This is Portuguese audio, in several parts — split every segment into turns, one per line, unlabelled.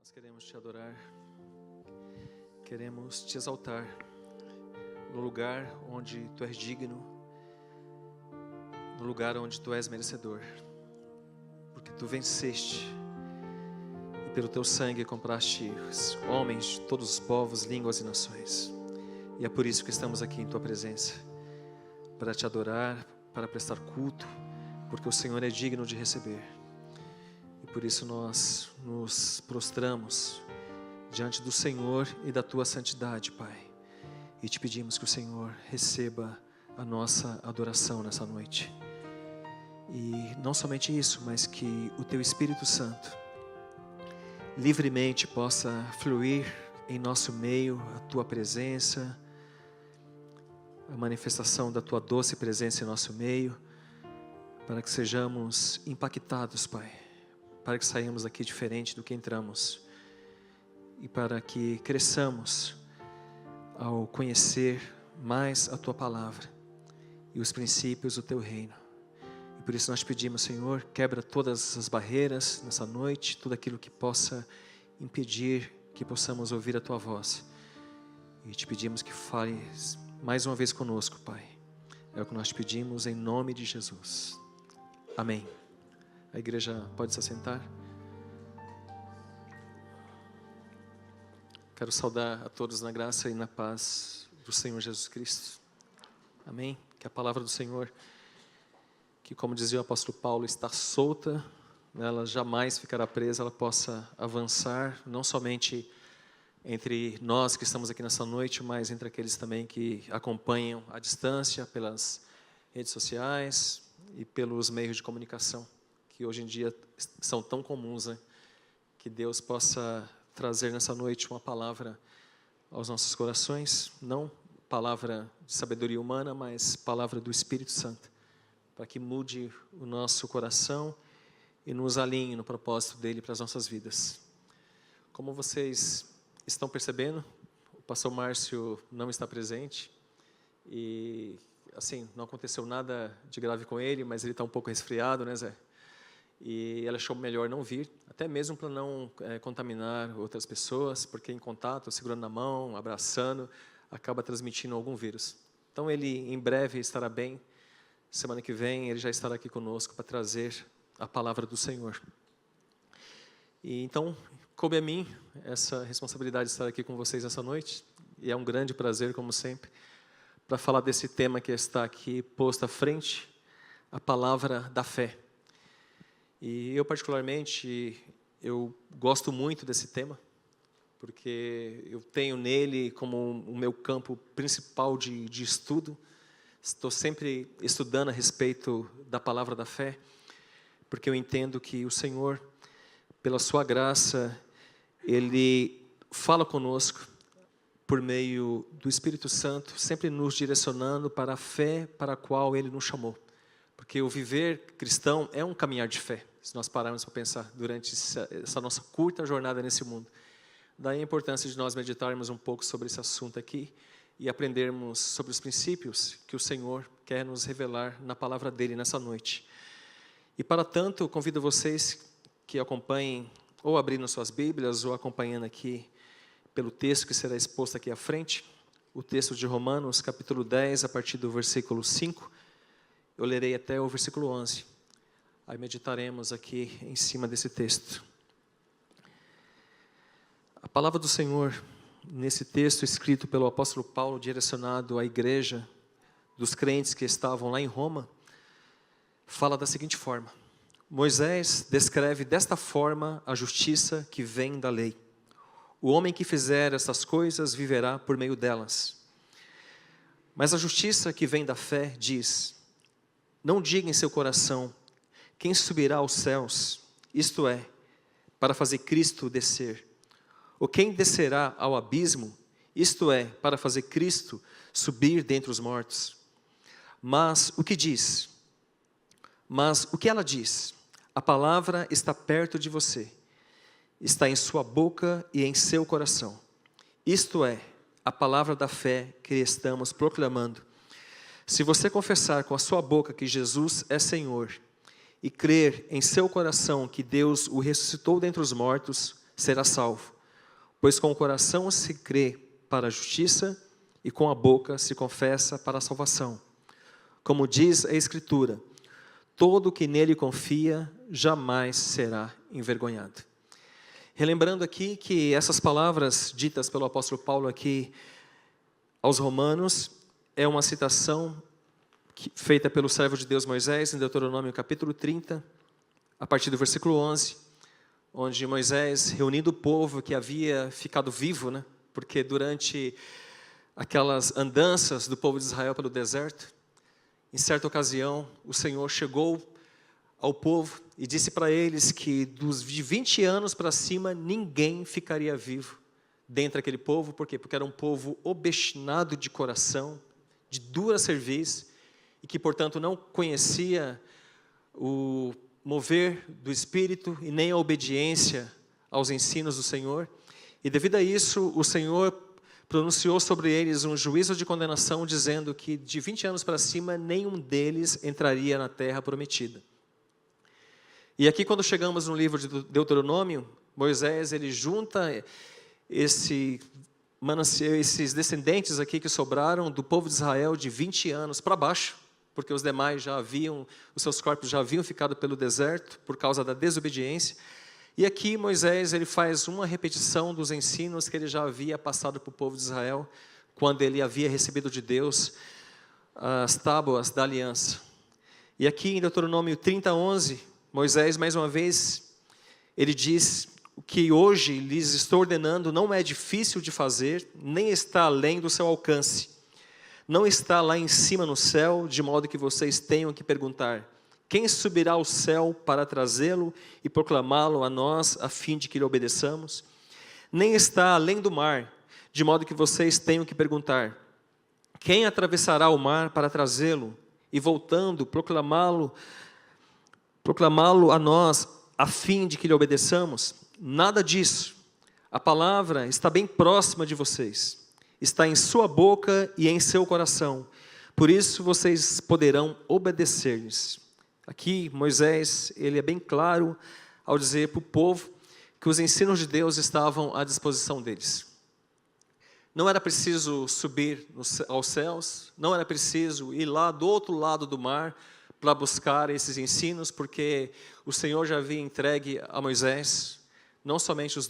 Nós queremos te adorar, queremos te exaltar no lugar onde tu és digno, no lugar onde tu és merecedor, porque tu venceste e pelo teu sangue compraste homens de todos os povos, línguas e nações. E é por isso que estamos aqui em tua presença, para te adorar, para prestar culto, porque o Senhor é digno de receber. E por isso nós nos prostramos diante do Senhor e da tua santidade, Pai. E te pedimos que o Senhor receba a nossa adoração nessa noite. E não somente isso, mas que o teu Espírito Santo livremente possa fluir em nosso meio, a tua presença, a manifestação da tua doce presença em nosso meio, para que sejamos impactados, Pai, para que saímos daqui diferente do que entramos e para que cresçamos ao conhecer mais a tua palavra e os princípios do teu reino. E por isso nós pedimos, Senhor, quebra todas as barreiras nessa noite, tudo aquilo que possa impedir que possamos ouvir a tua voz. E te pedimos que fales mais uma vez conosco, Pai. É o que nós te pedimos em nome de Jesus. Amém. A igreja pode se assentar. Quero saudar a todos na graça e na paz do Senhor Jesus Cristo. Amém. Que a palavra do Senhor, que como dizia o apóstolo Paulo, está solta, ela jamais ficará presa, ela possa avançar, não somente entre nós que estamos aqui nessa noite, mas entre aqueles também que acompanham à distância, pelas redes sociais e pelos meios de comunicação, que hoje em dia são tão comuns, né? Que Deus possa trazer nessa noite uma palavra aos nossos corações, não palavra de sabedoria humana, mas palavra do Espírito Santo, para que mude o nosso coração e nos alinhe no propósito dele para as nossas vidas. Como vocês estão percebendo, o pastor Márcio não está presente e, assim, não aconteceu nada de grave com ele, mas ele está um pouco resfriado, né, Zé? E ela achou melhor não vir, até mesmo para não contaminar outras pessoas, porque em contato, segurando na mão, abraçando, acaba transmitindo algum vírus. Então ele em breve estará bem, semana que vem ele já estará aqui conosco para trazer a palavra do Senhor. E então, coube a mim essa responsabilidade de estar aqui com vocês essa noite, e é um grande prazer, como sempre, para falar desse tema que está aqui posto à frente, a palavra da fé. E eu particularmente, eu gosto muito desse tema, porque eu tenho nele como o meu campo principal de estudo. Estou sempre estudando a respeito da palavra da fé, porque eu entendo que o Senhor, pela sua graça, Ele fala conosco por meio do Espírito Santo, sempre nos direcionando para a fé para a qual Ele nos chamou. Porque o viver cristão é um caminhar de fé, se nós pararmos para pensar durante essa nossa curta jornada nesse mundo. Daí a importância de nós meditarmos um pouco sobre esse assunto aqui e aprendermos sobre os princípios que o Senhor quer nos revelar na palavra dEle nessa noite. E para tanto, eu convido vocês que acompanhem, ou abrindo suas Bíblias, ou acompanhando aqui pelo texto que será exposto aqui à frente, o texto de Romanos, capítulo 10, a partir do versículo 5, eu lerei até o versículo 11. Aí meditaremos aqui em cima desse texto. A palavra do Senhor, nesse texto escrito pelo apóstolo Paulo, direcionado à igreja dos crentes que estavam lá em Roma, fala da seguinte forma: Moisés descreve desta forma a justiça que vem da lei. O homem que fizer estas coisas viverá por meio delas. Mas a justiça que vem da fé diz: não diga em seu coração, quem subirá aos céus, isto é, para fazer Cristo descer? Ou quem descerá ao abismo, isto é, para fazer Cristo subir dentre os mortos? Mas o que diz? Mas o que ela diz? A palavra está perto de você, está em sua boca e em seu coração. Isto é, a palavra da fé que estamos proclamando. Se você confessar com a sua boca que Jesus é Senhor e crer em seu coração que Deus o ressuscitou dentre os mortos, será salvo. Pois com o coração se crê para a justiça e com a boca se confessa para a salvação. Como diz a Escritura, todo que nele confia jamais será envergonhado. Relembrando aqui que essas palavras ditas pelo apóstolo Paulo aqui aos Romanos é uma citação feita pelo servo de Deus Moisés em Deuteronômio capítulo 30, a partir do versículo 11, onde Moisés, reunindo o povo que havia ficado vivo, porque durante aquelas andanças do povo de Israel pelo deserto, em certa ocasião, o Senhor chegou ao povo e disse para eles que de 20 anos para cima, ninguém ficaria vivo dentro daquele povo. Por quê? Porque era um povo obstinado de coração, de dura cerviz, e que, portanto, não conhecia o mover do Espírito e nem a obediência aos ensinos do Senhor. E devido a isso, o Senhor pronunciou sobre eles um juízo de condenação, dizendo que de 20 anos para cima, nenhum deles entraria na terra prometida. E aqui, quando chegamos no livro de Deuteronômio, Moisés, ele junta esses descendentes aqui que sobraram do povo de Israel de 20 anos para baixo, porque os demais os seus corpos já haviam ficado pelo deserto por causa da desobediência. E aqui Moisés, ele faz uma repetição dos ensinos que ele já havia passado para o povo de Israel, quando ele havia recebido de Deus as tábuas da aliança. E aqui em Deuteronômio 30, 11, Moisés, mais uma vez, ele diz: o que hoje lhes estou ordenando não é difícil de fazer, nem está além do seu alcance. Não está lá em cima no céu, de modo que vocês tenham que perguntar: quem subirá ao céu para trazê-lo e proclamá-lo a nós, a fim de que lhe obedeçamos? Nem está além do mar, de modo que vocês tenham que perguntar: quem atravessará o mar para trazê-lo e, voltando, proclamá-lo a nós, a fim de que lhe obedeçamos? Nada disso. A palavra está bem próxima de vocês, está em sua boca e em seu coração. Por isso vocês poderão obedecer-lhes. Aqui Moisés, ele é bem claro ao dizer para o povo que os ensinos de Deus estavam à disposição deles. Não era preciso subir aos céus, não era preciso ir lá do outro lado do mar para buscar esses ensinos, porque o Senhor já havia entregue a Moisés não somente os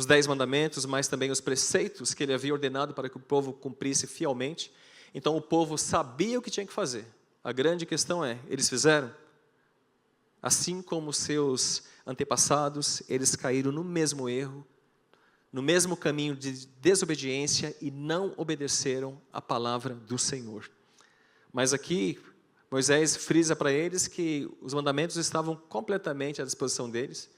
10 mandamentos, mas também os preceitos que ele havia ordenado para que o povo cumprisse fielmente. Então o povo sabia o que tinha que fazer. A grande questão é, eles fizeram? Assim como seus antepassados, eles caíram no mesmo erro, no mesmo caminho de desobediência e não obedeceram a palavra do Senhor. Mas aqui Moisés frisa para eles que os mandamentos estavam completamente à disposição deles,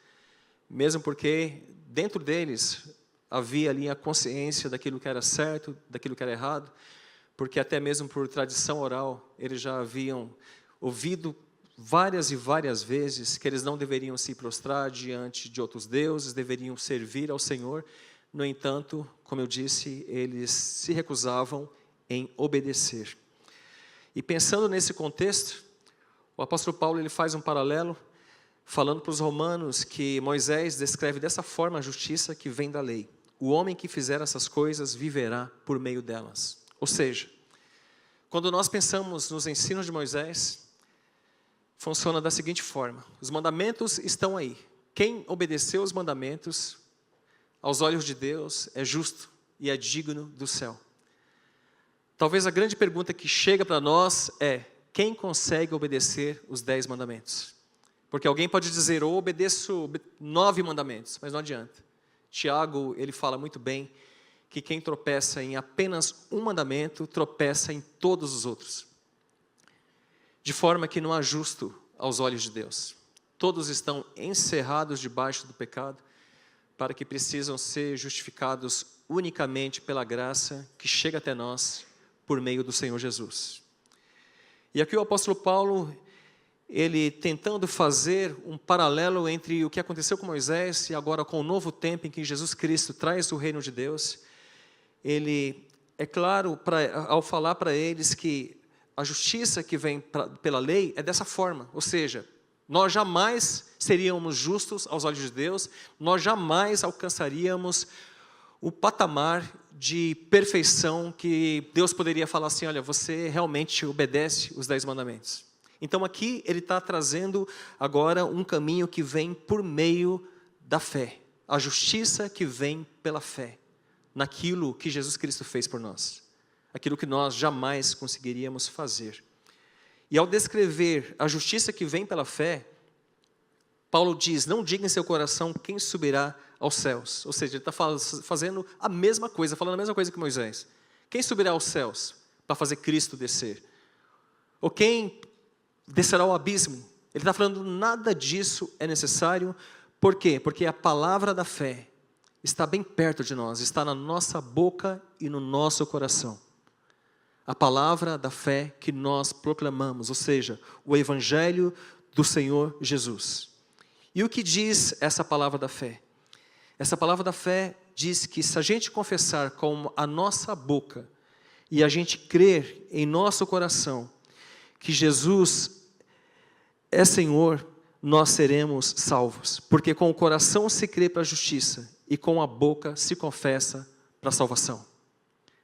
mesmo porque dentro deles havia ali a consciência daquilo que era certo, daquilo que era errado, porque até mesmo por tradição oral, eles já haviam ouvido várias e várias vezes que eles não deveriam se prostrar diante de outros deuses, deveriam servir ao Senhor. No entanto, como eu disse, eles se recusavam em obedecer. E pensando nesse contexto, o apóstolo Paulo ele faz um paralelo, falando para os romanos que Moisés descreve dessa forma a justiça que vem da lei. O homem que fizer essas coisas viverá por meio delas. Ou seja, quando nós pensamos nos ensinos de Moisés, funciona da seguinte forma: os mandamentos estão aí. Quem obedeceu os mandamentos, aos olhos de Deus, é justo e é digno do céu. Talvez a grande pergunta que chega para nós é: quem consegue obedecer os 10 mandamentos? Porque alguém pode dizer: eu obedeço 9 mandamentos, mas não adianta. Tiago, ele fala muito bem que quem tropeça em apenas um mandamento, tropeça em todos os outros. De forma que não há justo aos olhos de Deus. Todos estão encerrados debaixo do pecado, para que precisam ser justificados unicamente pela graça que chega até nós por meio do Senhor Jesus. E aqui o apóstolo Paulo, ele tentando fazer um paralelo entre o que aconteceu com Moisés e agora com o novo tempo em que Jesus Cristo traz o reino de Deus, ele é claro ao falar para eles que a justiça que vem pela lei é dessa forma, ou seja, Nós jamais seríamos justos aos olhos de Deus, nós jamais alcançaríamos o patamar de perfeição que Deus poderia falar assim, olha, você realmente obedece os 10 mandamentos. Então aqui ele está trazendo agora um caminho que vem por meio da fé. A justiça que vem pela fé, naquilo que Jesus Cristo fez por nós. Aquilo que nós jamais conseguiríamos fazer. E ao descrever a justiça que vem pela fé, Paulo diz, não diga em seu coração quem subirá aos céus. Ou seja, ele está fazendo a mesma coisa, falando a mesma coisa que Moisés. Quem subirá aos céus para fazer Cristo descer? Ou quem descerá ao abismo? Ele está falando, nada disso é necessário. Por quê? Porque a palavra da fé está bem perto de nós, está na nossa boca e no nosso coração. A palavra da fé que nós proclamamos, ou seja, o Evangelho do Senhor Jesus. E o que diz essa palavra da fé? Essa palavra da fé diz que se a gente confessar com a nossa boca e a gente crer em nosso coração que Jesus é Senhor, nós seremos salvos. Porque com o coração se crê para a justiça e com a boca se confessa para a salvação.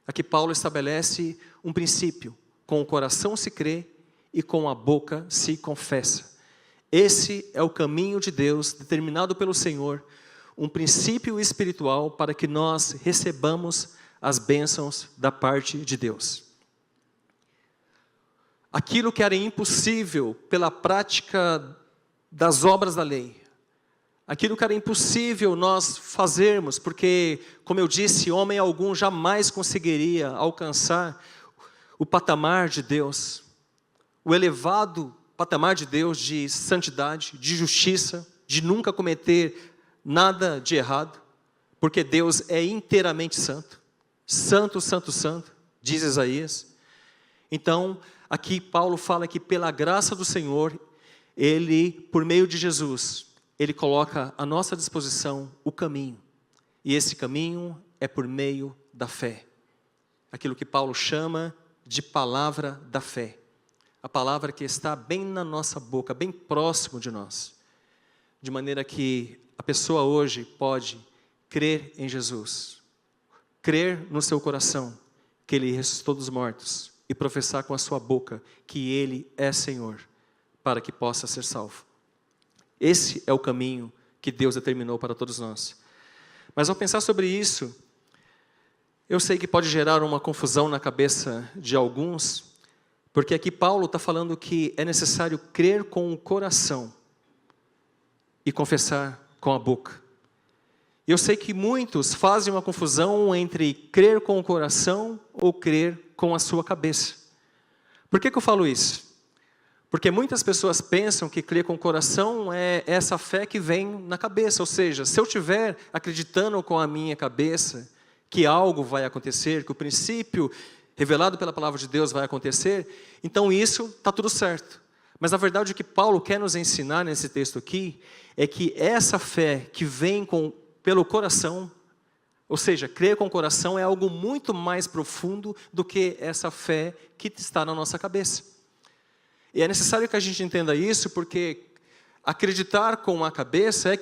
Aqui Paulo estabelece um princípio, com o coração se crê e com a boca se confessa. Esse é o caminho de Deus, determinado pelo Senhor, um princípio espiritual para que nós recebamos as bênçãos da parte de Deus. Aquilo que era impossível pela prática das obras da lei, aquilo que era impossível nós fazermos, porque, como eu disse, homem algum jamais conseguiria alcançar o patamar de Deus, o elevado patamar de Deus de santidade, de justiça, de nunca cometer nada de errado, porque Deus é inteiramente santo, santo, santo, santo, diz Isaías. Então, aqui Paulo fala que pela graça do Senhor, Ele, por meio de Jesus, Ele coloca à nossa disposição o caminho. E esse caminho é por meio da fé. Aquilo que Paulo chama de palavra da fé. A palavra que está bem na nossa boca, bem próximo de nós. De maneira que a pessoa hoje pode crer em Jesus. Crer no seu coração que Ele ressuscitou dos mortos. E professar com a sua boca que Ele é Senhor, para que possa ser salvo. Esse é o caminho que Deus determinou para todos nós. Mas ao pensar sobre isso, eu sei que pode gerar uma confusão na cabeça de alguns, porque aqui Paulo está falando que é necessário crer com o coração e confessar com a boca. E eu sei que muitos fazem uma confusão entre crer com o coração ou crer com a sua cabeça. Por que eu falo isso? Porque muitas pessoas pensam que crer com o coração é essa fé que vem na cabeça. Ou seja, se eu estiver acreditando com a minha cabeça que algo vai acontecer, que o princípio revelado pela palavra de Deus vai acontecer, então isso está tudo certo. Mas na verdade o que Paulo quer nos ensinar nesse texto aqui é que essa fé que vem pelo coração, ou seja, crer com o coração é algo muito mais profundo do que essa fé que está na nossa cabeça. E é necessário que a gente entenda isso, porque acreditar com a cabeça é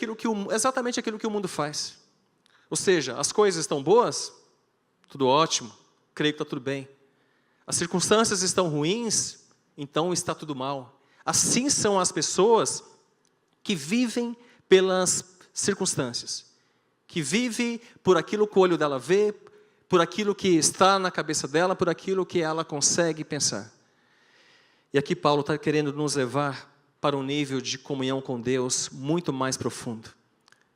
exatamente aquilo que o mundo faz. Ou seja, as coisas estão boas, tudo ótimo, creio que está tudo bem. As circunstâncias estão ruins, então está tudo mal. Assim são as pessoas que vivem pelas circunstâncias, que vivem por aquilo que o olho dela vê, por aquilo que está na cabeça dela, por aquilo que ela consegue pensar. E aqui Paulo está querendo nos levar para um nível de comunhão com Deus muito mais profundo.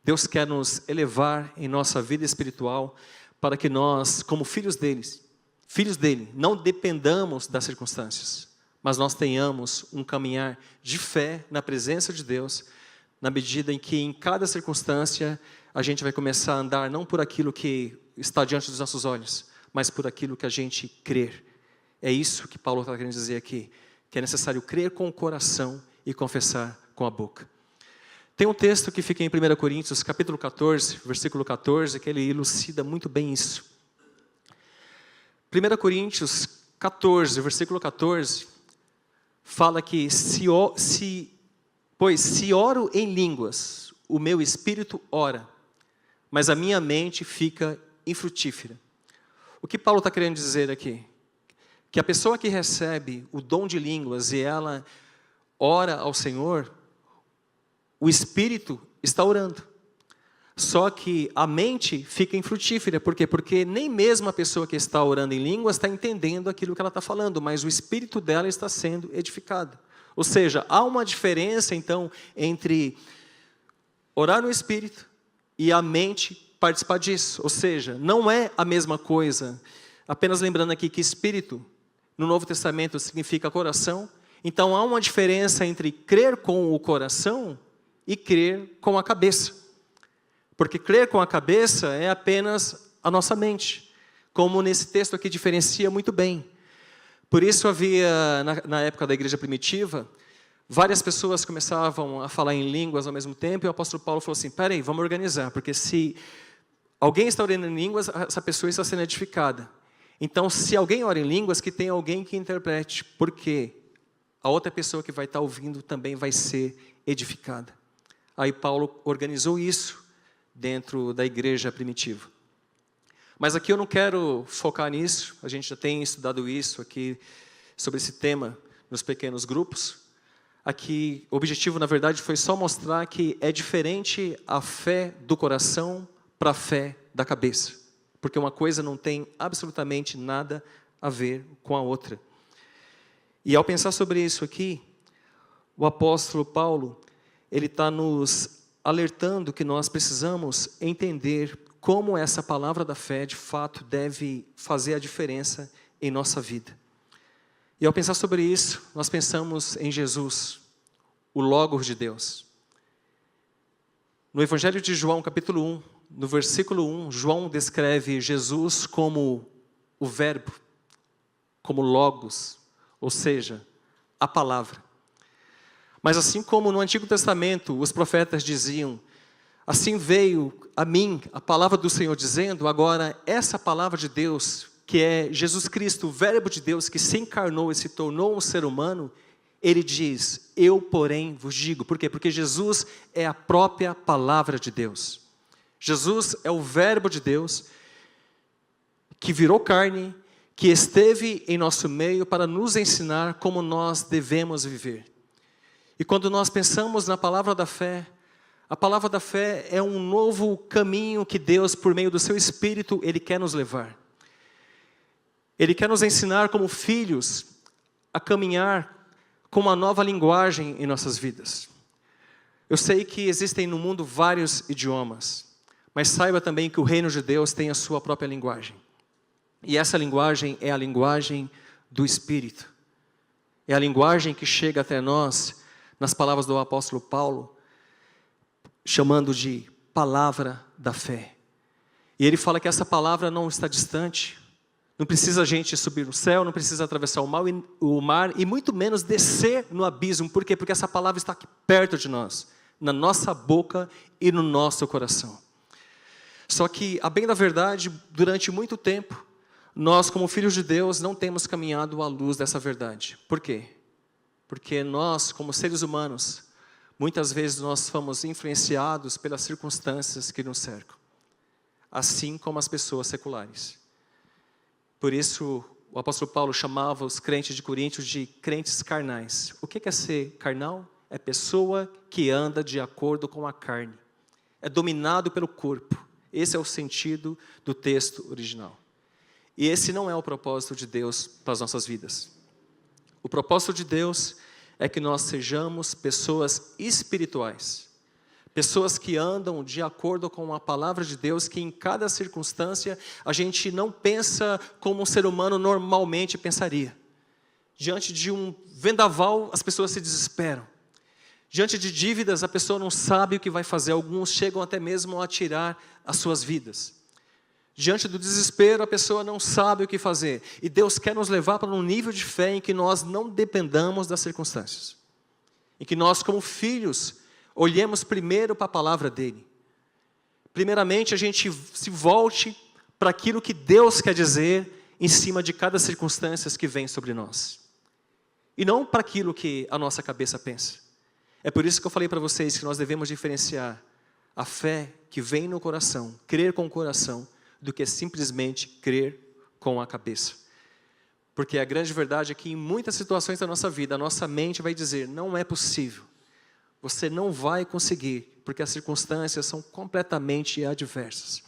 Deus quer nos elevar em nossa vida espiritual para que nós, como filhos dele, não dependamos das circunstâncias, mas nós tenhamos um caminhar de fé na presença de Deus, na medida em que em cada circunstância a gente vai começar a andar não por aquilo que está diante dos nossos olhos, mas por aquilo que a gente crer. É isso que Paulo está querendo dizer aqui, que é necessário crer com o coração e confessar com a boca. Tem um texto que fica em 1 Coríntios, capítulo 14, versículo 14, que ele elucida muito bem isso. 1 Coríntios 14, versículo 14, fala que se Pois se oro em línguas, o meu espírito ora, mas a minha mente fica infrutífera. O que Paulo está querendo dizer aqui? Que a pessoa que recebe o dom de línguas e ela ora ao Senhor, o espírito está orando. Só que a mente fica infrutífera. Por quê? Porque nem mesmo a pessoa que está orando em línguas está entendendo aquilo que ela está falando, mas o espírito dela está sendo edificado. Ou seja, há uma diferença, então, entre orar no espírito e a mente participar disso. Ou seja, não é a mesma coisa. Apenas lembrando aqui que espírito, no Novo Testamento, significa coração. Então, há uma diferença entre crer com o coração e crer com a cabeça. Porque crer com a cabeça é apenas a nossa mente, como nesse texto aqui diferencia muito bem. Por isso havia, na época da igreja primitiva, várias pessoas começavam a falar em línguas ao mesmo tempo, e o apóstolo Paulo falou assim, peraí, vamos organizar, porque se alguém está orando em línguas, essa pessoa está sendo edificada. Então, se alguém ora em línguas, que tenha alguém que interprete, porque a outra pessoa que vai estar ouvindo também vai ser edificada. Aí Paulo organizou isso dentro da igreja primitiva. Mas aqui eu não quero focar nisso, a gente já tem estudado isso aqui, sobre esse tema, nos pequenos grupos. Aqui, o objetivo, na verdade, foi só mostrar que é diferente a fé do coração para a fé da cabeça. Porque uma coisa não tem absolutamente nada a ver com a outra. E ao pensar sobre isso aqui, o apóstolo Paulo, ele está nos alertando que nós precisamos entender como essa palavra da fé, de fato, deve fazer a diferença em nossa vida. E ao pensar sobre isso, nós pensamos em Jesus, o Logos de Deus. No Evangelho de João, capítulo 1, no versículo 1, João descreve Jesus como o Verbo, como Logos, ou seja, a palavra. Mas assim como no Antigo Testamento os profetas diziam, assim veio a mim a palavra do Senhor dizendo, agora essa palavra de Deus, que é Jesus Cristo, o Verbo de Deus, que se encarnou e se tornou um ser humano, ele diz, eu porém vos digo. Por quê? Porque Jesus é a própria palavra de Deus. Jesus é o Verbo de Deus, que virou carne, que esteve em nosso meio para nos ensinar como nós devemos viver. E quando nós pensamos na palavra da fé, a palavra da fé é um novo caminho que Deus, por meio do seu Espírito, Ele quer nos levar. Ele quer nos ensinar como filhos a caminhar com uma nova linguagem em nossas vidas. Eu sei que existem no mundo vários idiomas, mas saiba também que o reino de Deus tem a sua própria linguagem. E essa linguagem é a linguagem do Espírito. É a linguagem que chega até nós, nas palavras do apóstolo Paulo, chamando de palavra da fé. E ele fala que essa palavra não está distante, não precisa a gente subir no céu, não precisa atravessar o mar, e muito menos descer no abismo. Por quê? Porque essa palavra está aqui perto de nós, na nossa boca e no nosso coração. Só que, a bem da verdade, durante muito tempo, nós, como filhos de Deus, não temos caminhado à luz dessa verdade. Por quê? Porque nós, como seres humanos, muitas vezes nós fomos influenciados pelas circunstâncias que nos cercam, assim como as pessoas seculares. Por isso, o apóstolo Paulo chamava os crentes de Coríntios de crentes carnais. O que é ser carnal? É pessoa que anda de acordo com a carne. É dominado pelo corpo. Esse é o sentido do texto original. E esse não é o propósito de Deus para as nossas vidas. O propósito de Deus é que nós sejamos pessoas espirituais. Pessoas que andam de acordo com a palavra de Deus, que em cada circunstância a gente não pensa como um ser humano normalmente pensaria. Diante de um vendaval, as pessoas se desesperam. Diante de dívidas, a pessoa não sabe o que vai fazer. Alguns chegam até mesmo a tirar as suas vidas. Diante do desespero, a pessoa não sabe o que fazer. E Deus quer nos levar para um nível de fé em que nós não dependamos das circunstâncias. Em que nós, como filhos, olhemos primeiro para a palavra dEle. Primeiramente, a gente se volte para aquilo que Deus quer dizer em cima de cada circunstância que vem sobre nós. E não para aquilo que a nossa cabeça pensa. É por isso que eu falei para vocês que nós devemos diferenciar a fé que vem no coração, crer com o coração, do que simplesmente crer com a cabeça. Porque a grande verdade é que em muitas situações da nossa vida, a nossa mente vai dizer, não é possível. Você não vai conseguir, porque as circunstâncias são completamente adversas.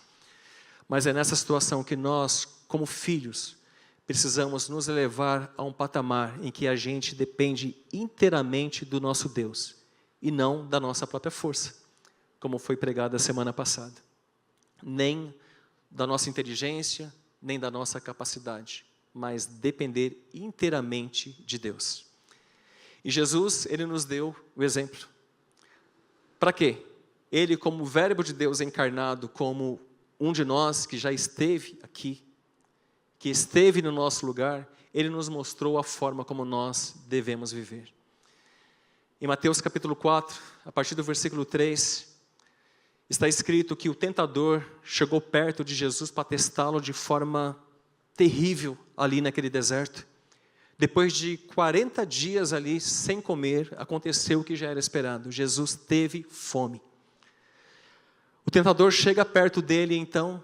Mas é nessa situação que nós, como filhos, precisamos nos elevar a um patamar em que a gente depende inteiramente do nosso Deus e não da nossa própria força, como foi pregado a semana passada. Nem da nossa inteligência, nem da nossa capacidade, mas depender inteiramente de Deus. E Jesus, Ele nos deu o exemplo. Para quê? Ele, como verbo de Deus encarnado, como um de nós que já esteve aqui, que esteve no nosso lugar, Ele nos mostrou a forma como nós devemos viver. Em Mateus capítulo 4, a partir do versículo 3, está escrito que o tentador chegou perto de Jesus para testá-lo de forma terrível ali naquele deserto. Depois de 40 dias ali sem comer, aconteceu o que já era esperado. Jesus teve fome. O tentador chega perto dele, então,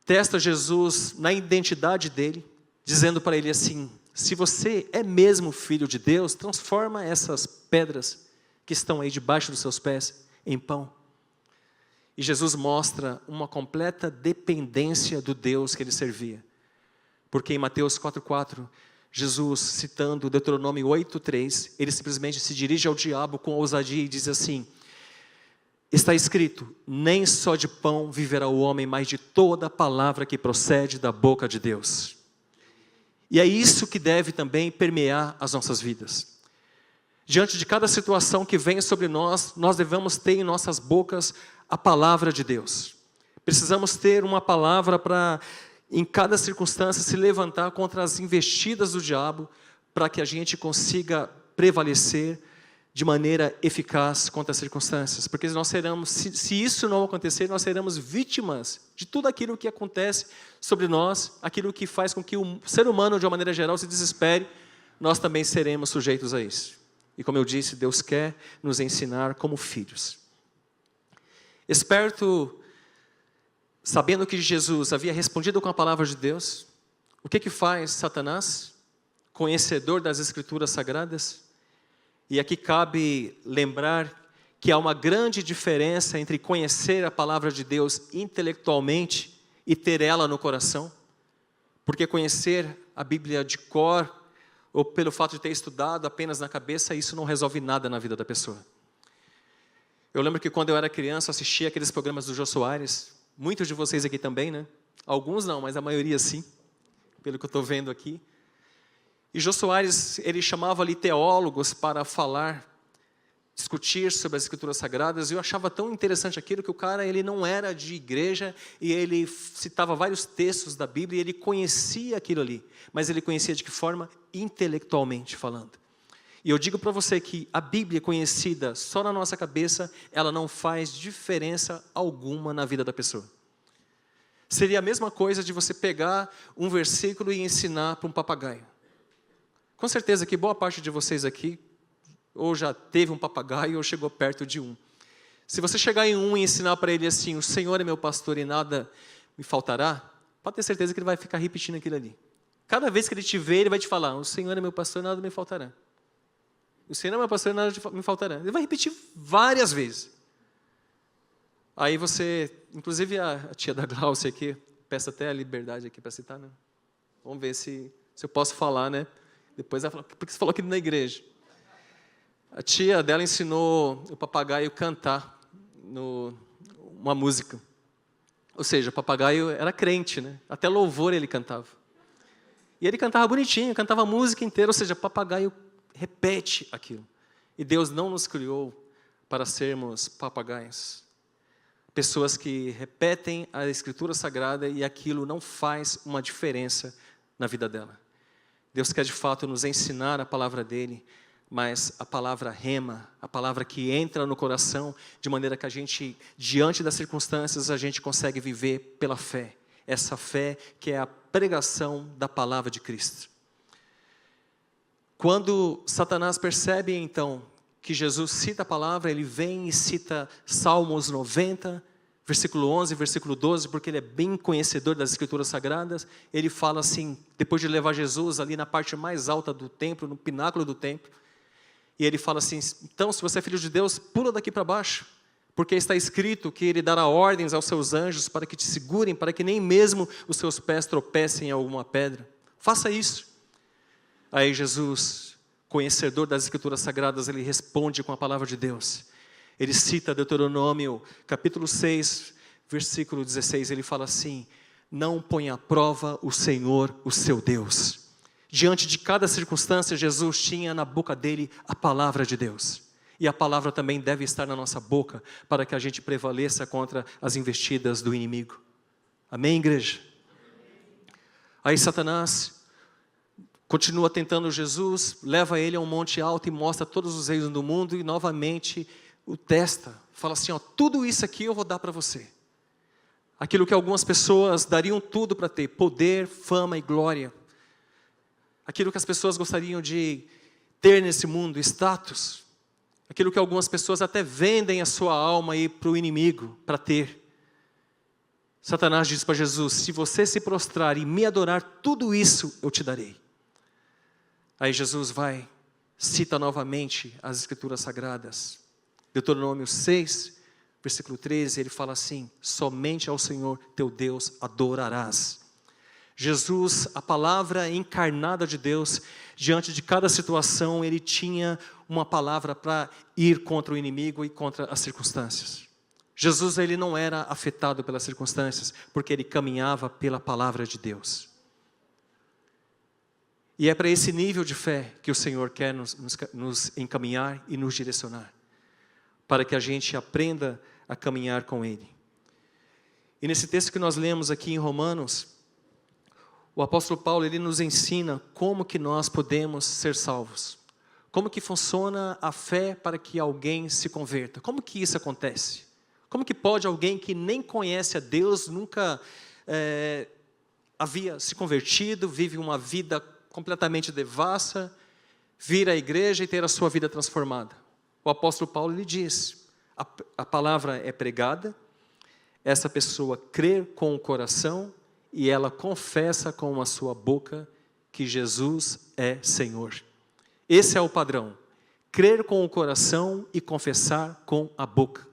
testa Jesus na identidade dele, dizendo para ele assim, se você é mesmo filho de Deus, transforma essas pedras que estão aí debaixo dos seus pés em pão. E Jesus mostra uma completa dependência do Deus que ele servia. Porque em Mateus 4,4, Jesus, citando Deuteronômio 8,3, ele simplesmente se dirige ao diabo com ousadia e diz assim, está escrito, nem só de pão viverá o homem, mas de toda palavra que procede da boca de Deus. E é isso que deve também permear as nossas vidas. Diante de cada situação que vem sobre nós, nós devemos ter em nossas bocas a palavra de Deus. Precisamos ter uma palavra para, em cada circunstância, se levantar contra as investidas do diabo, para que a gente consiga prevalecer de maneira eficaz contra as circunstâncias. Porque nós seremos, se isso não acontecer, nós seremos vítimas de tudo aquilo que acontece sobre nós, aquilo que faz com que o ser humano, de uma maneira geral, se desespere, nós também seremos sujeitos a isso. E como eu disse, Deus quer nos ensinar como filhos. Esperto, sabendo que Jesus havia respondido com a palavra de Deus, o que faz Satanás? Conhecedor das Escrituras Sagradas? E aqui cabe lembrar que há uma grande diferença entre conhecer a palavra de Deus intelectualmente e ter ela no coração. Porque conhecer a Bíblia de cor, ou pelo fato de ter estudado apenas na cabeça, isso não resolve nada na vida da pessoa. Eu lembro que quando eu era criança, eu assistia aqueles programas do Jô Soares, muitos de vocês aqui também, né? Alguns não, mas a maioria sim, pelo que eu estou vendo aqui. E Jô Soares, ele chamava ali teólogos para falar, discutir sobre as Escrituras Sagradas, e eu achava tão interessante aquilo que o cara, ele não era de igreja, e ele citava vários textos da Bíblia, e ele conhecia aquilo ali, mas ele conhecia de que forma? Intelectualmente falando. E eu digo para você que a Bíblia conhecida só na nossa cabeça, ela não faz diferença alguma na vida da pessoa. Seria a mesma coisa de você pegar um versículo e ensinar para um papagaio. Com certeza que boa parte de vocês aqui, ou já teve um papagaio, ou chegou perto de um. Se você chegar em um e ensinar para ele assim, o Senhor é meu pastor e nada me faltará, pode ter certeza que ele vai ficar repetindo aquilo ali. Cada vez que ele te ver, ele vai te falar, o Senhor é meu pastor e nada me faltará. O Senhor é meu pastor e nada me faltará. Ele vai repetir várias vezes. Aí você, inclusive a tia da Glaucia aqui, peço até a liberdade aqui para citar, né? Vamos ver se eu posso falar, né? Depois ela falou, por que você falou aqui na igreja? A tia dela ensinou o papagaio a cantar uma música. Ou seja, o papagaio era crente, né? Até louvor ele cantava. E ele cantava bonitinho, cantava a música inteira, ou seja, o papagaio repete aquilo. E Deus não nos criou para sermos papagaios. Pessoas que repetem a Escritura Sagrada e aquilo não faz uma diferença na vida dela. Deus quer de fato nos ensinar a palavra dele, mas a palavra rema, a palavra que entra no coração, de maneira que a gente, diante das circunstâncias, a gente consegue viver pela fé. Essa fé que é a pregação da palavra de Cristo. Quando Satanás percebe então que Jesus cita a palavra, ele vem e cita Salmos 90, versículo 11, versículo 12, porque ele é bem conhecedor das Escrituras Sagradas. Ele fala assim, depois de levar Jesus ali na parte mais alta do templo, no pináculo do templo, e ele fala assim, então, se você é filho de Deus, pula daqui para baixo, porque está escrito que ele dará ordens aos seus anjos para que te segurem, para que nem mesmo os seus pés tropecem em alguma pedra. Faça isso. Aí Jesus, conhecedor das Escrituras Sagradas, ele responde com a palavra de Deus. Ele cita Deuteronômio, capítulo 6, versículo 16, ele fala assim, não ponha à prova o Senhor, o seu Deus. Diante de cada circunstância, Jesus tinha na boca dele a palavra de Deus. E a palavra também deve estar na nossa boca, para que a gente prevaleça contra as investidas do inimigo. Amém, igreja? Aí Satanás continua tentando Jesus, leva ele a um monte alto e mostra todos os reinos do mundo e novamente o testa. Fala assim, ó, tudo isso aqui eu vou dar para você. Aquilo que algumas pessoas dariam tudo para ter, poder, fama e glória. Aquilo que as pessoas gostariam de ter nesse mundo, status. Aquilo que algumas pessoas até vendem a sua alma para o inimigo, para ter. Satanás diz para Jesus, se você se prostrar e me adorar, tudo isso eu te darei. Aí Jesus vai, cita novamente as Escrituras Sagradas. Deuteronômio 6, versículo 13, ele fala assim, somente ao Senhor teu Deus adorarás. Jesus, a palavra encarnada de Deus, diante de cada situação, ele tinha uma palavra para ir contra o inimigo e contra as circunstâncias. Jesus, ele não era afetado pelas circunstâncias, porque ele caminhava pela palavra de Deus. E é para esse nível de fé que o Senhor quer nos encaminhar e nos direcionar, para que a gente aprenda a caminhar com Ele. E nesse texto que nós lemos aqui em Romanos, o apóstolo Paulo, ele nos ensina como que nós podemos ser salvos. Como que funciona a fé para que alguém se converta? Como que isso acontece? Como que pode alguém que nem conhece a Deus, nunca havia se convertido, vive uma vida completamente devassa, vir à igreja e ter a sua vida transformada? O apóstolo Paulo, ele diz, a palavra é pregada, essa pessoa crê com o coração, e ela confessa com a sua boca que Jesus é Senhor. Esse é o padrão. Crer com o coração e confessar com a boca.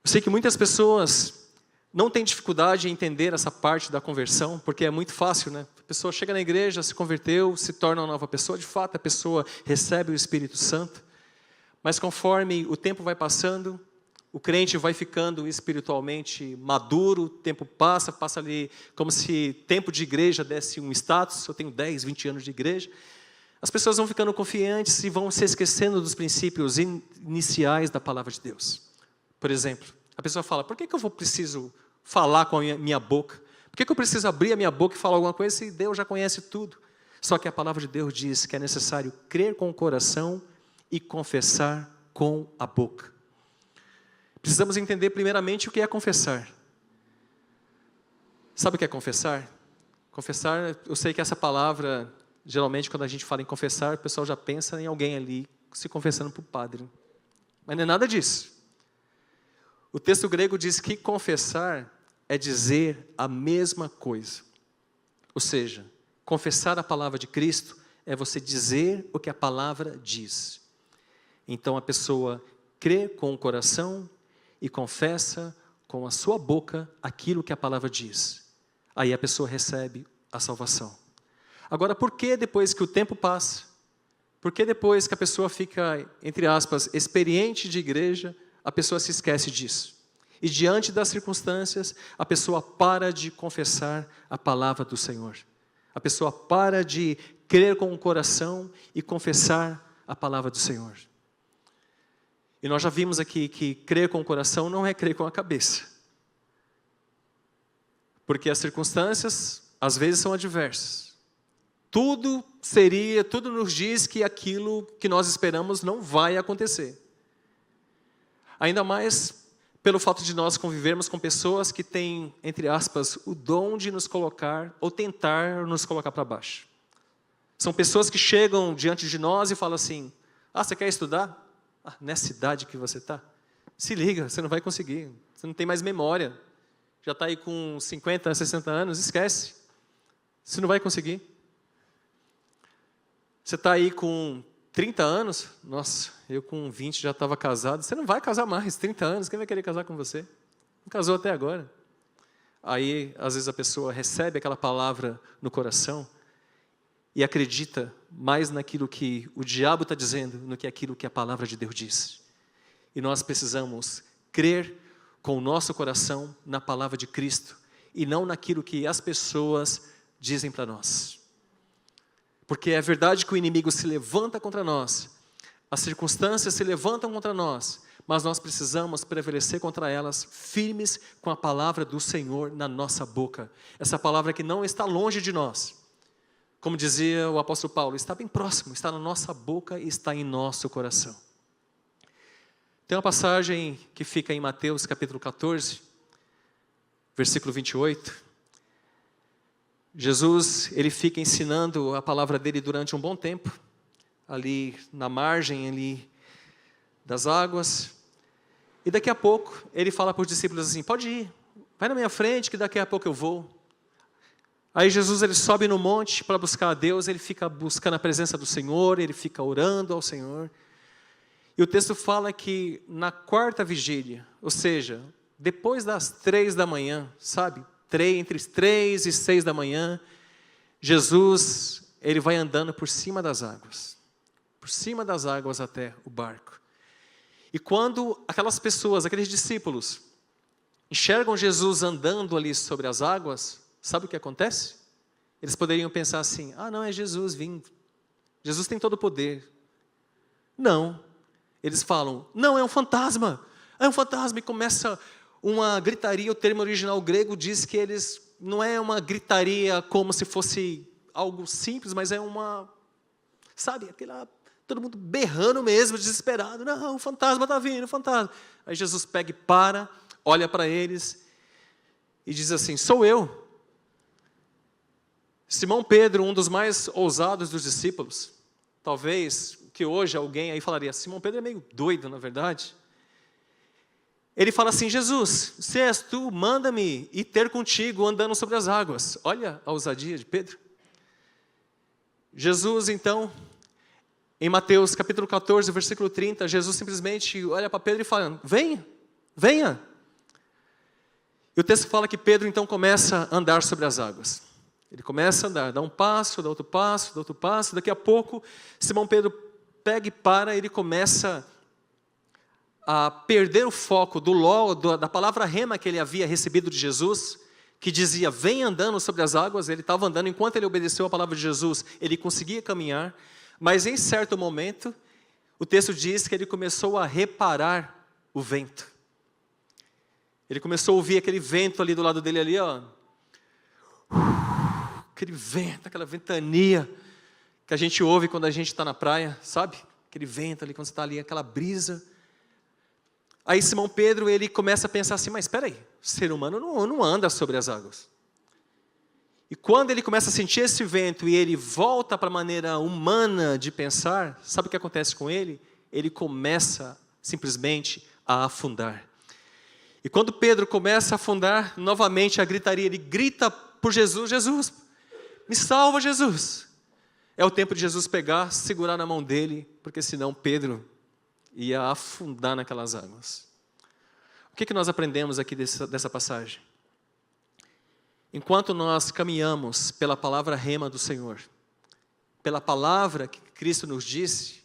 Eu sei que muitas pessoas não têm dificuldade em entender essa parte da conversão, porque é muito fácil, né? A pessoa chega na igreja, se converteu, se torna uma nova pessoa. De fato, a pessoa recebe o Espírito Santo. Mas conforme o tempo vai passando, o crente vai ficando espiritualmente maduro, o tempo passa ali como se tempo de igreja desse um status, eu tenho 10, 20 anos de igreja. As pessoas vão ficando confiantes e vão se esquecendo dos princípios iniciais da palavra de Deus. Por exemplo, a pessoa fala, por que eu preciso falar com a minha boca? Por que eu preciso abrir a minha boca e falar alguma coisa se Deus já conhece tudo? Só que a palavra de Deus diz que é necessário crer com o coração e confessar com a boca. Precisamos entender primeiramente o que é confessar. Sabe o que é confessar? Confessar, eu sei que essa palavra, geralmente quando a gente fala em confessar, o pessoal já pensa em alguém ali se confessando para o padre. Mas não é nada disso. O texto grego diz que confessar é dizer a mesma coisa. Ou seja, confessar a palavra de Cristo é você dizer o que a palavra diz. Então a pessoa crê com o coração e confessa com a sua boca aquilo que a palavra diz. Aí a pessoa recebe a salvação. Agora, por que depois que o tempo passa, por que depois que a pessoa fica, entre aspas, experiente de igreja, a pessoa se esquece disso? E diante das circunstâncias, a pessoa para de confessar a palavra do Senhor. A pessoa para de crer com o coração e confessar a palavra do Senhor. E nós já vimos aqui que crer com o coração não é crer com a cabeça. Porque as circunstâncias, às vezes, são adversas. Tudo nos diz que aquilo que nós esperamos não vai acontecer. Ainda mais pelo fato de nós convivermos com pessoas que têm, entre aspas, o dom de nos colocar ou tentar nos colocar para baixo. São pessoas que chegam diante de nós e falam assim, Ah, você quer estudar? Ah, nessa idade que você está? Se liga, você não vai conseguir. Você não tem mais memória. Já está aí com 50, 60 anos, esquece. Você não vai conseguir. Você está aí com 30 anos, nossa, eu com 20 já estava casado. Você não vai casar mais, 30 anos, quem vai querer casar com você? Não casou até agora. Aí, às vezes, a pessoa recebe aquela palavra no coração e acredita mais naquilo que o diabo está dizendo do que aquilo que a palavra de Deus diz. E nós precisamos crer com o nosso coração na palavra de Cristo e não naquilo que as pessoas dizem para nós. Porque é verdade que o inimigo se levanta contra nós, as circunstâncias se levantam contra nós, mas nós precisamos prevalecer contra elas, firmes com a palavra do Senhor na nossa boca. Essa palavra que não está longe de nós. Como dizia o apóstolo Paulo, está bem próximo, está na nossa boca e está em nosso coração. Tem uma passagem que fica em Mateus capítulo 14, versículo 28. Jesus, ele fica ensinando a palavra dele durante um bom tempo, ali na margem ali das águas, e daqui a pouco ele fala para os discípulos assim, pode ir, vai na minha frente que daqui a pouco eu vou. Aí Jesus ele sobe no monte para buscar a Deus, ele fica buscando a presença do Senhor, ele fica orando ao Senhor, e o texto fala que na quarta vigília, ou seja, depois das 3 da manhã, sabe, entre 3 e 6 da manhã, Jesus, ele vai andando por cima das águas até o barco. E quando aquelas pessoas, aqueles discípulos, enxergam Jesus andando ali sobre as águas, sabe o que acontece? Eles poderiam pensar assim, ah não, é Jesus vindo, Jesus tem todo o poder. Não, eles falam, não, é um fantasma, e começa uma gritaria. O termo original grego diz que eles, não é uma gritaria como se fosse algo simples, mas é uma, sabe, aquela, todo mundo berrando mesmo, desesperado, não, o fantasma está vindo, o fantasma. Aí Jesus pega e para, olha para eles e diz assim, sou eu. Simão Pedro, um dos mais ousados dos discípulos, talvez que hoje alguém aí falaria, Simão Pedro é meio doido, na verdade. Ele fala assim, Jesus, se és tu, manda-me ir ter contigo andando sobre as águas. Olha a ousadia de Pedro. Jesus, então, em Mateus capítulo 14, versículo 30, Jesus simplesmente olha para Pedro e fala, venha. E o texto fala que Pedro então começa a andar sobre as águas. Ele começa a andar, dá um passo, dá outro passo, dá outro passo. Daqui a pouco, Simão Pedro pega e para, ele começa a perder o foco da palavra rema que ele havia recebido de Jesus, que dizia, vem andando sobre as águas. Ele estava andando, enquanto ele obedeceu a palavra de Jesus, ele conseguia caminhar, mas em certo momento, o texto diz que ele começou a reparar o vento. Ele começou a ouvir aquele vento ali do lado dele, ali, ó. Aquele vento, aquela ventania que a gente ouve quando a gente está na praia, sabe? Aquele vento ali, quando você está ali, aquela brisa. Aí Simão Pedro, ele começa a pensar assim, mas espera aí, o ser humano não anda sobre as águas. E quando ele começa a sentir esse vento e ele volta para a maneira humana de pensar, sabe o que acontece com ele? Ele começa simplesmente a afundar. E quando Pedro começa a afundar, novamente a gritaria, ele grita por Jesus, Jesus, me salva Jesus. É o tempo de Jesus pegar, segurar na mão dele, porque senão Pedro ia afundar naquelas águas. O que nós aprendemos aqui dessa passagem? Enquanto nós caminhamos pela palavra rema do Senhor, pela palavra que Cristo nos disse,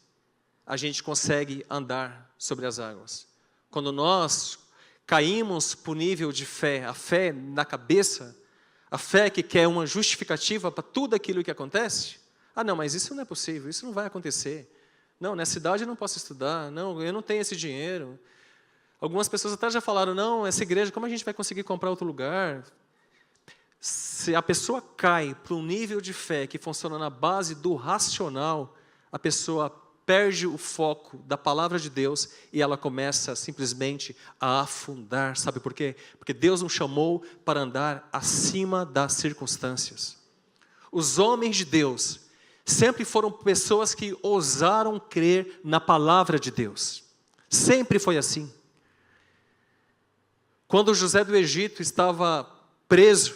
a gente consegue andar sobre as águas. Quando nós caímos para o nível de fé, a fé na cabeça, a fé que quer uma justificativa para tudo aquilo que acontece, ah não, mas isso não é possível, isso não vai acontecer. Não, nessa idade eu não posso estudar, não, eu não tenho esse dinheiro. Algumas pessoas até já falaram, não, essa igreja, como a gente vai conseguir comprar outro lugar? Se a pessoa cai para um nível de fé que funciona na base do racional, a pessoa perde o foco da palavra de Deus e ela começa simplesmente a afundar. Sabe por quê? Porque Deus nos chamou para andar acima das circunstâncias. Os homens de Deus sempre foram pessoas que ousaram crer na palavra de Deus. Sempre foi assim. Quando José do Egito estava preso,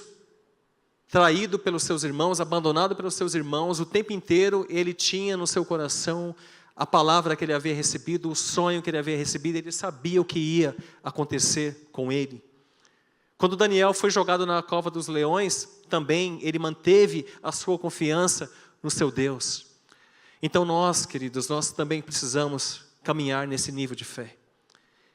traído pelos seus irmãos, abandonado pelos seus irmãos, o tempo inteiro ele tinha no seu coração a palavra que ele havia recebido, o sonho que ele havia recebido, ele sabia o que ia acontecer com ele. Quando Daniel foi jogado na cova dos leões, também ele manteve a sua confiança no seu Deus. Então nós, queridos, nós também precisamos caminhar nesse nível de fé.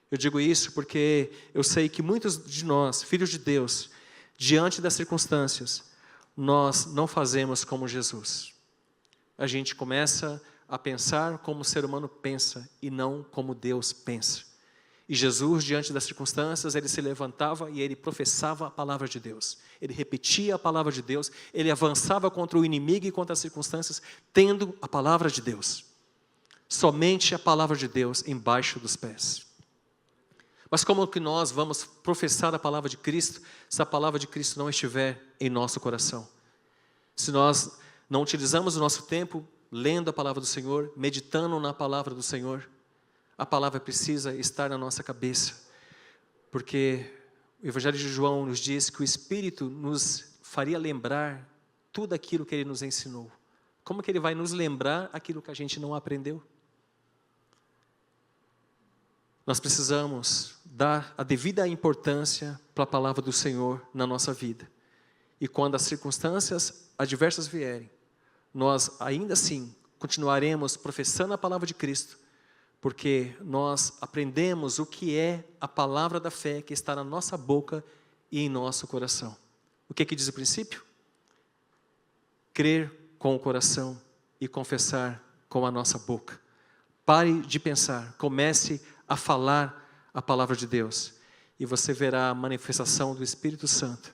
Eu digo isso porque eu sei que muitos de nós, filhos de Deus, diante das circunstâncias, nós não fazemos como Jesus. A gente começa a pensar como o ser humano pensa e não como Deus pensa. E Jesus, diante das circunstâncias, ele se levantava e ele professava a palavra de Deus. Ele repetia a palavra de Deus, ele avançava contra o inimigo e contra as circunstâncias, tendo a palavra de Deus. Somente a palavra de Deus embaixo dos pés. Mas como que nós vamos professar a palavra de Cristo, se a palavra de Cristo não estiver em nosso coração? Se nós não utilizamos o nosso tempo lendo a palavra do Senhor, meditando na palavra do Senhor, a palavra precisa estar na nossa cabeça, porque o Evangelho de João nos diz que o Espírito nos faria lembrar tudo aquilo que Ele nos ensinou. Como que Ele vai nos lembrar aquilo que a gente não aprendeu? Nós precisamos dar a devida importância para a palavra do Senhor na nossa vida. E quando as circunstâncias adversas vierem, nós ainda assim continuaremos professando a palavra de Cristo, porque nós aprendemos o que é a palavra da fé que está na nossa boca e em nosso coração. O que diz o princípio? Crer com o coração e confessar com a nossa boca. Pare de pensar, comece a falar a palavra de Deus e você verá a manifestação do Espírito Santo,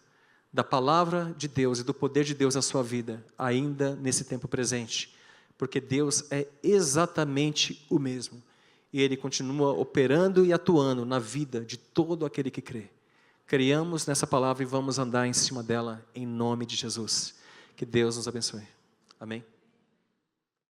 da palavra de Deus e do poder de Deus na sua vida, ainda nesse tempo presente, porque Deus é exatamente o mesmo e Ele continua operando e atuando na vida de todo aquele que crê. Criamos nessa palavra e vamos andar em cima dela em nome de Jesus. Que Deus nos abençoe. Amém?